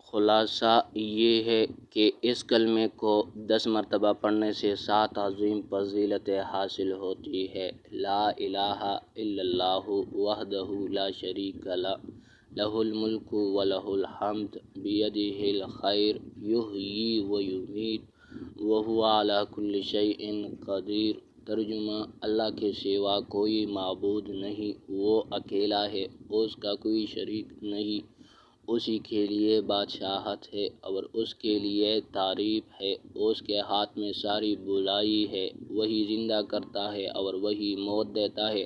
خلاصہ یہ ہے کہ اس کلمے کو 10 مرتبہ پڑھنے سے 7 عظیم فضیلتیں حاصل ہوتی ہے۔ لا الہ الا اللہ وحدہ لا شریک لہ لہ الملک ولہ الحمد بیدہ الخیر یحیی ویمیت وہو علی کل شیء قدیر۔ ترجمہ: اللہ کے سوا کوئی معبود نہیں، وہ اکیلا ہے، اس کا کوئی شریک نہیں، اسی کے لیے بادشاہت ہے اور اس کے لیے تعریف ہے۔ اس کے ہاتھ میں ساری بھلائی ہے، وہی زندہ کرتا ہے اور وہی موت دیتا ہے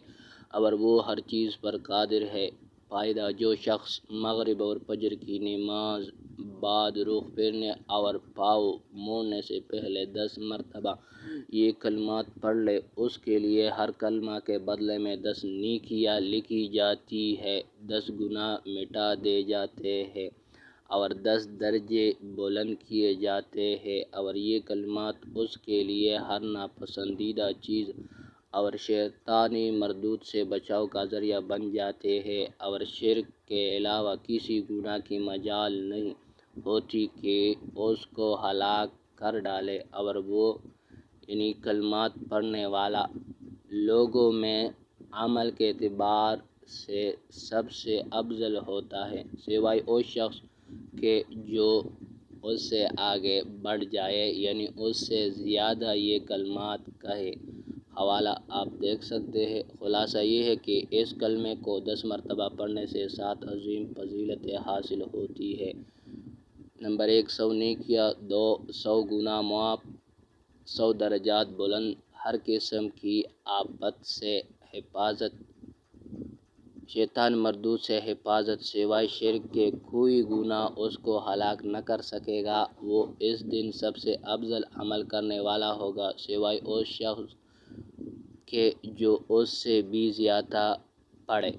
اور وہ ہر چیز پر قادر ہے۔ فائدہ: جو شخص مغرب اور فجر کی نماز بعد رخ پھیرنے اور پاؤں موڑنے سے پہلے 10 مرتبہ یہ کلمات پڑھ لے، اس کے لیے ہر کلمہ کے بدلے میں 10 نیکیاں لکھی جاتی ہیں، 10 گناہ مٹا دیے جاتے ہیں اور 10 درجے بلند کیے جاتے ہیں، اور یہ کلمات اس کے لیے ہر ناپسندیدہ چیز اور شیطانی مردود سے بچاؤ کا ذریعہ بن جاتے ہیں، اور شرک کے علاوہ کسی گناہ کی مجال نہیں ہوتی کہ اس کو ہلاک کر ڈالے، اور وہ یعنی کلمات پڑھنے والا لوگوں میں عمل کے اعتبار سے سب سے افضل ہوتا ہے، سوائے اس شخص کے جو اس سے آگے بڑھ جائے، یعنی اس سے زیادہ یہ کلمات کہے۔ حوالہ آپ دیکھ سکتے ہیں۔ خلاصہ یہ ہے کہ اس کلمے کو 10 مرتبہ پڑھنے سے 7 عظیم فضیلتیں حاصل ہوتی ہیں۔ نمبر 1، 100 نیکیاں، 2، 100 گناہ معاف، 100 درجات بلند، ہر قسم کی آفت سے حفاظت، شیطان مردود سے حفاظت، سوائے شرک کے کوئی گناہ اس کو ہلاک نہ کر سکے گا، وہ اس دن سب سے افضل عمل کرنے والا ہوگا، سوائے اس شخص کے جو اس سے بھی زیادہ پڑھے۔